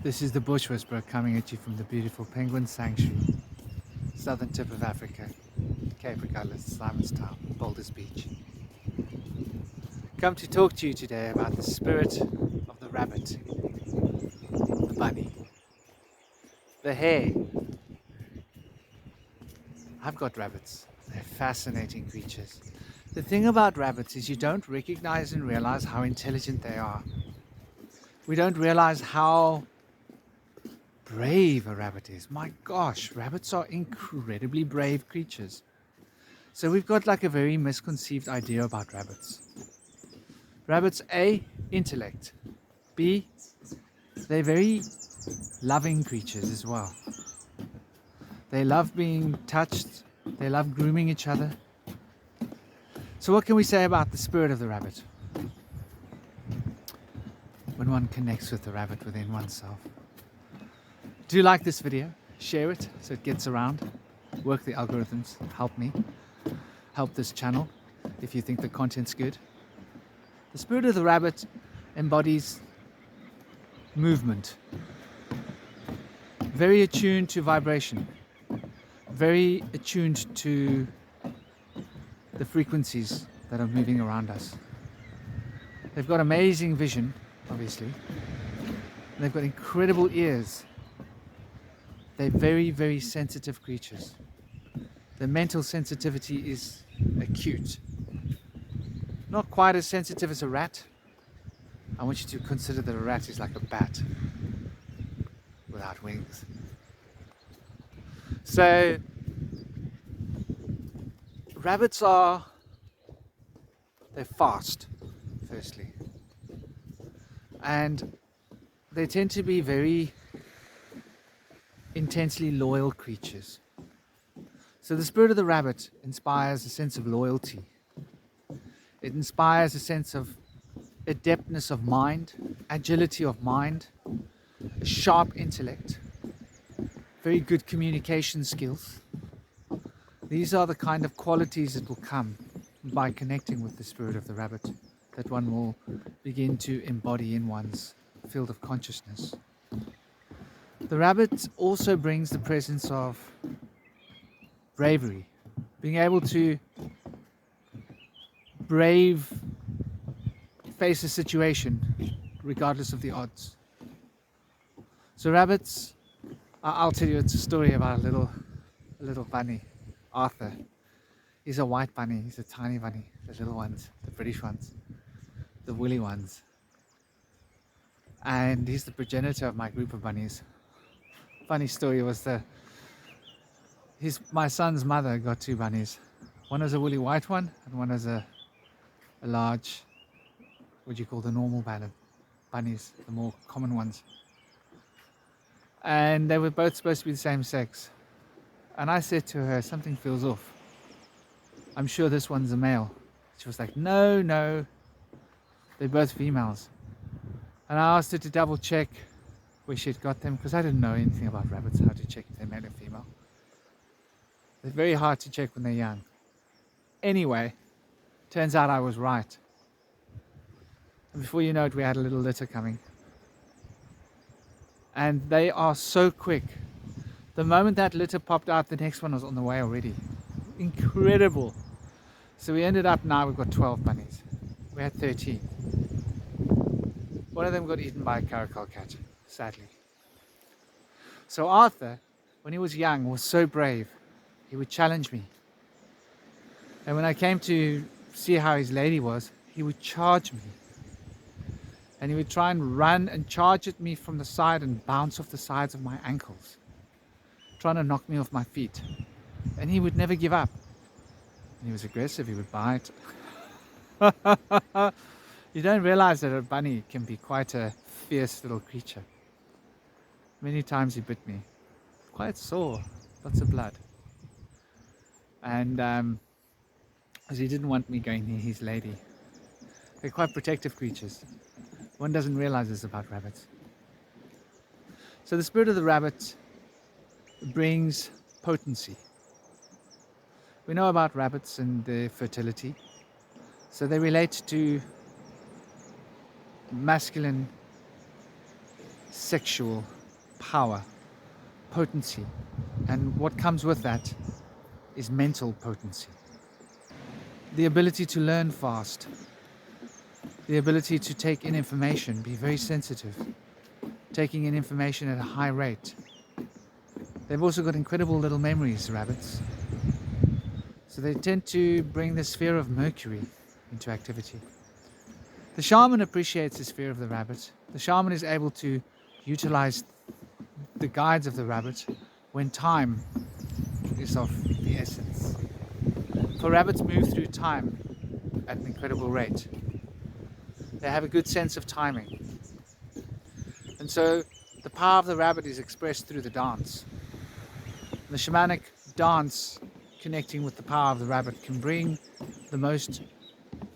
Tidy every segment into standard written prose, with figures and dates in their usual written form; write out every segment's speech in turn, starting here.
This is the Bush Whisperer coming at you from the beautiful Penguin Sanctuary, southern tip of Africa, Cape Regardless, Simon's Town, Boulders Beach. Come to talk to you today about the spirit of the rabbit, the bunny, the hare. I've got rabbits. They're fascinating creatures. The thing about rabbits is you don't recognize and realize how intelligent they are. We don't realize how brave a rabbit is. My gosh, rabbits are incredibly brave creatures. So we've got like a very misconceived idea about rabbits. Rabbits, A, intellect. B, they're very loving creatures as well. They love being touched. They love grooming each other. So what can we say about the spirit of the rabbit? When one connects with the rabbit within oneself. Do you like this video? Share it so it gets around. Work the algorithms. Help me. Help this channel if you think the content's good. The spirit of the rabbit embodies movement. Very attuned to vibration. Very attuned to the frequencies that are moving around us. They've got amazing vision, obviously. They've got incredible ears. They're very, very sensitive creatures. Their mental sensitivity is acute. Not quite as sensitive as a rat. I want you to consider that a rat is like a bat without wings. So, rabbits they're fast, firstly. And they tend to be very intensely loyal creatures. So the spirit of the rabbit inspires a sense of loyalty. It inspires a sense of adeptness of mind, agility of mind, a sharp intellect, very good communication skills. These are the kind of qualities that will come by connecting with the spirit of the rabbit, that one will begin to embody in one's field of consciousness. The rabbit also brings the presence of bravery, being able to face a situation regardless of the odds. So rabbits, I'll tell you, it's a story about a little bunny, Arthur. He's a white bunny, he's a tiny bunny, the little ones, the British ones, the woolly ones. And he's the progenitor of my group of bunnies. Funny story was my son's mother got two bunnies. One was a woolly white one and one was a large, what do you call the normal bunnies, the more common ones. And they were both supposed to be the same sex. And I said to her, something feels off. I'm sure this one's a male. She was like, no, they're both females. And I asked her to double check where she'd got them, because I didn't know anything about rabbits, how to check if they're male or female. They're very hard to check when they're young. Anyway, turns out I was right. And before you know it, we had a little litter coming. And they are so quick. The moment that litter popped out, the next one was on the way already. Incredible. So we ended up now, we've got 12 bunnies. We had 13. One of them got eaten by a caracal cat, sadly. So Arthur, when he was young, was so brave. He would challenge me. And when I came to see how his lady was, he would charge me. And he would try and run and charge at me from the side and bounce off the sides of my ankles, trying to knock me off my feet. And he would never give up. And he was aggressive, he would bite. You don't realize that a bunny can be quite a fierce little creature. Many times he bit me. Quite sore, lots of blood. And as he didn't want me going near his lady. They're quite protective creatures. One doesn't realize this about rabbits. So the spirit of the rabbit brings potency. We know about rabbits and their fertility. So they relate to masculine sexual power, potency, and what comes with that is mental potency. The ability to learn fast, the ability to take in information, be very sensitive, taking in information at a high rate. They've also got incredible little memories, rabbits. So they tend to bring the sphere of Mercury into activity. The shaman appreciates the sphere of the rabbit. The shaman is able to utilize the guides of the rabbit when time is of the essence. For rabbits move through time at an incredible rate. They have a good sense of timing. And so the power of the rabbit is expressed through the dance. The shamanic dance, connecting with the power of the rabbit, can bring the most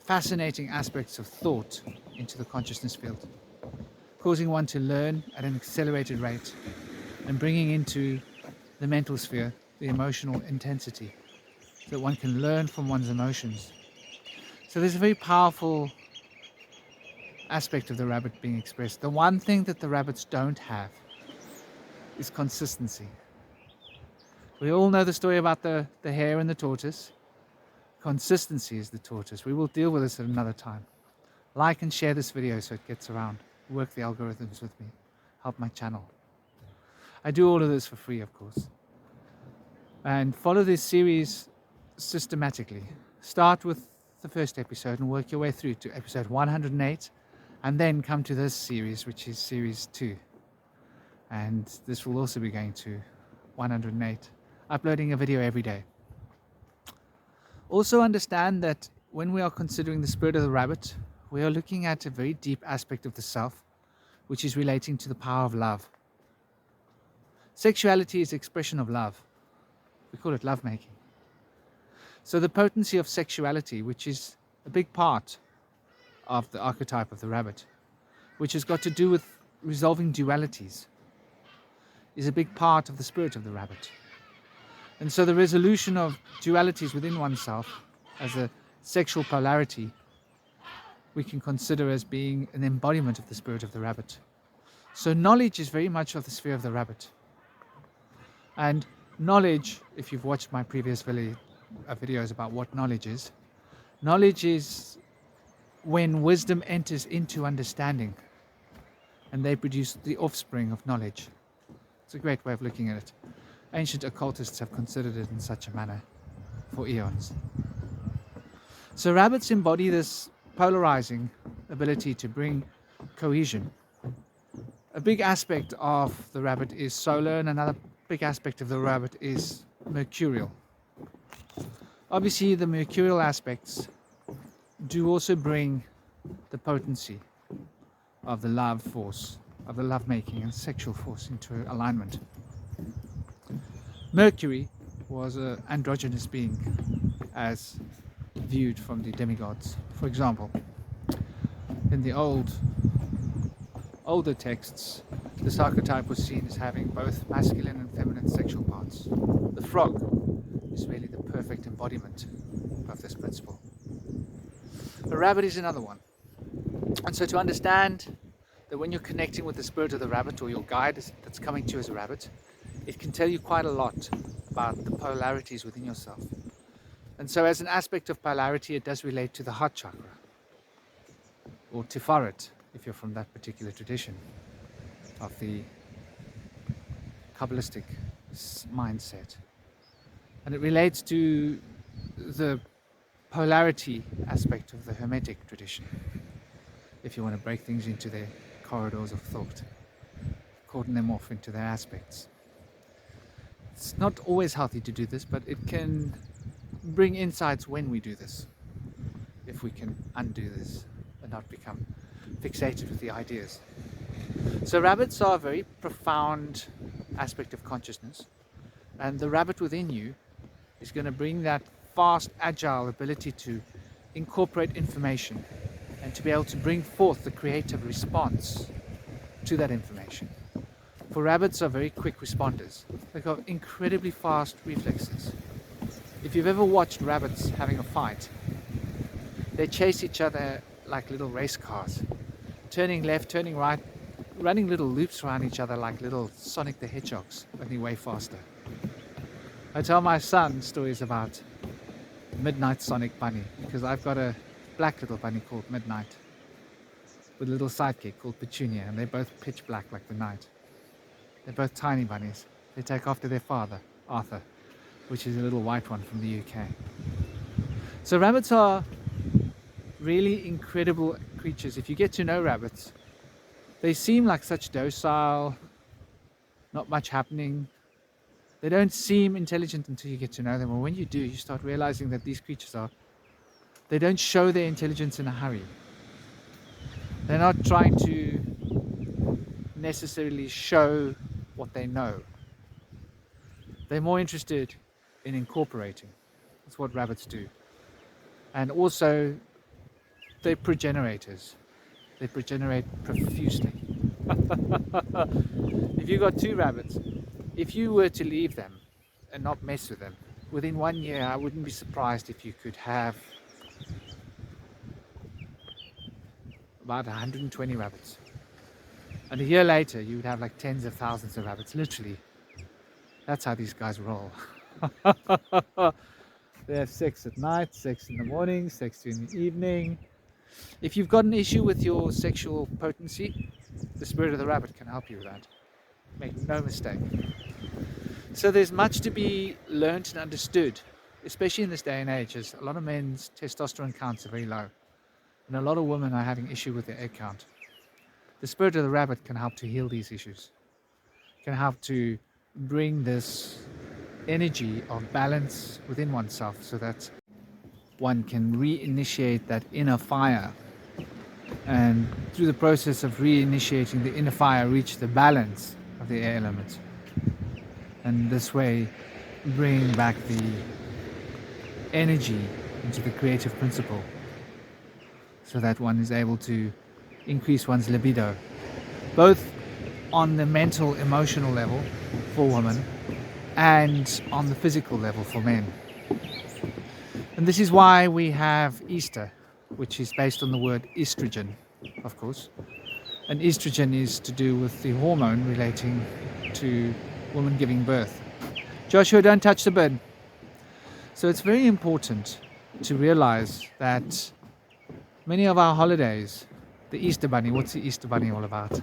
fascinating aspects of thought into the consciousness field, causing one to learn at an accelerated rate and bringing into the mental sphere the emotional intensity so that one can learn from one's emotions. So there's a very powerful aspect of the rabbit being expressed. The one thing that the rabbits don't have is consistency. We all know the story about the hare and the tortoise. Consistency is the tortoise. We will deal with this at another time. Like and share this video so it gets around. Work the algorithms with me. Help my channel. I do all of this for free, of course. And follow this series systematically. Start with the first episode and work your way through to episode 108, and then come to this series, which is series 2. And this will also be going to 108, uploading a video every day. Also understand that when we are considering the spirit of the rabbit, we are looking at a very deep aspect of the self, which is relating to the power of love. Sexuality is expression of love. We call it lovemaking. So the potency of sexuality, which is a big part of the archetype of the rabbit, which has got to do with resolving dualities, is a big part of the spirit of the rabbit. And so the resolution of dualities within oneself as a sexual polarity, we can consider as being an embodiment of the spirit of the rabbit. So knowledge is very much of the sphere of the rabbit. And knowledge, if you've watched my previous videos about what knowledge is when wisdom enters into understanding and they produce the offspring of knowledge. It's a great way of looking at it. Ancient occultists have considered it in such a manner for eons. So rabbits embody this polarizing ability to bring cohesion. A big aspect of the rabbit is solar, and another big aspect of the rabbit is mercurial. Obviously, the mercurial aspects do also bring the potency of the love force, of the lovemaking and sexual force into alignment. Mercury was an androgynous being as viewed from the demigods. For example, in the older texts, this archetype was seen as having both masculine and feminine sexual parts. The frog is really the perfect embodiment of this principle. The rabbit is another one. And so to understand that when you're connecting with the spirit of the rabbit, or your guide that's coming to you as a rabbit, it can tell you quite a lot about the polarities within yourself. And so as an aspect of polarity, it does relate to the heart chakra, or Tiferet, if you're from that particular tradition of the Kabbalistic mindset. And it relates to the polarity aspect of the Hermetic tradition, if you want to break things into their corridors of thought, cordon them off into their aspects. It's not always healthy to do this, but it can bring insights when we do this, if we can undo this and not become fixated with the ideas. So rabbits are a very profound aspect of consciousness, and the rabbit within you is going to bring that fast, agile ability to incorporate information and to be able to bring forth the creative response to that information. For rabbits are very quick responders. They've got incredibly fast reflexes. If you've ever watched rabbits having a fight, they chase each other like little race cars, turning left, turning right, running little loops around each other like little Sonic the Hedgehogs, only way faster. I tell my son stories about Midnight Sonic Bunny because I've got a black little bunny called Midnight with a little sidekick called Petunia, and they're both pitch black like the night. They're both tiny bunnies. They take after their father, Arthur, which is a little white one from the UK. So rabbits are really incredible creatures. If you get to know rabbits, they seem like such docile, not much happening. They don't seem intelligent until you get to know them. Or when you do, you start realizing that these creatures they don't show their intelligence in a hurry. They're not trying to necessarily show what they know. They're more interested in incorporating. That's what rabbits do. And also, they're progenitors. They progenerate profusely. If you got 2 rabbits, if you were to leave them and not mess with them, within 1 year, I wouldn't be surprised if you could have about 120 rabbits. And a year later, you would have like tens of thousands of rabbits, literally. That's how these guys roll. They have sex at night, sex in the morning, sex in the evening. If you've got an issue with your sexual potency, the spirit of the rabbit can help you with that. Make no mistake. So there's much to be learnt and understood, especially in this day and age, as a lot of men's testosterone counts are very low. And a lot of women are having issue with their egg count. The spirit of the rabbit can help to heal these issues. Can help to bring this energy of balance within oneself so that one can reinitiate that inner fire. And through the process of reinitiating the inner fire, reach the balance of the air element. And this way, bring back the energy into the creative principle, so that one is able to increase one's libido, both on the mental, emotional level for women and on the physical level for men. And this is why we have Easter, which is based on the word estrogen, of course. And estrogen is to do with the hormone relating to women giving birth. Joshua, don't touch the bird. So it's very important to realize that many of our holidays, the Easter Bunny, what's the Easter Bunny all about?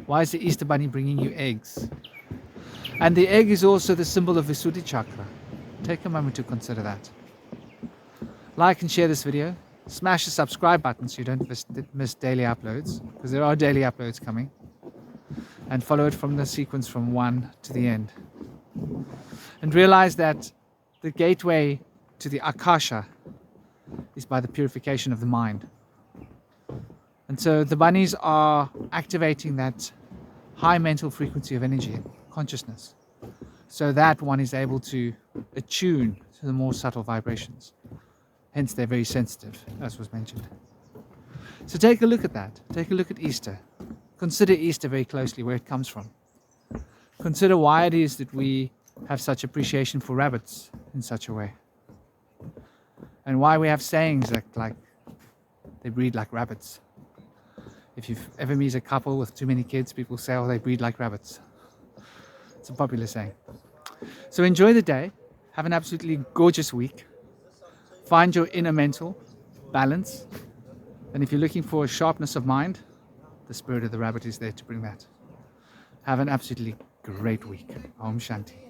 Why is the Easter Bunny bringing you eggs? And the egg is also the symbol of Visuddhi Chakra. Take a moment to consider that. Like and share this video. Smash the subscribe button so you don't miss daily uploads, because there are daily uploads coming. And follow it from the sequence from 1 to the end. And realize that the gateway to the Akasha is by the purification of the mind. And so the bunnies are activating that high mental frequency of energy and consciousness, so that one is able to attune to the more subtle vibrations. Hence they're very sensitive, as was mentioned. So take a look at that. Take a look at Easter. Consider Easter very closely, where it comes from. Consider why it is that we have such appreciation for rabbits in such a way. And why we have sayings like they breed like rabbits. If you've ever met a couple with too many kids, people say, oh, they breed like rabbits. It's a popular saying. So enjoy the day. Have an absolutely gorgeous week. Find your inner mental balance. And if you're looking for a sharpness of mind, the spirit of the rabbit is there to bring that. Have an absolutely great week. Om Shanti.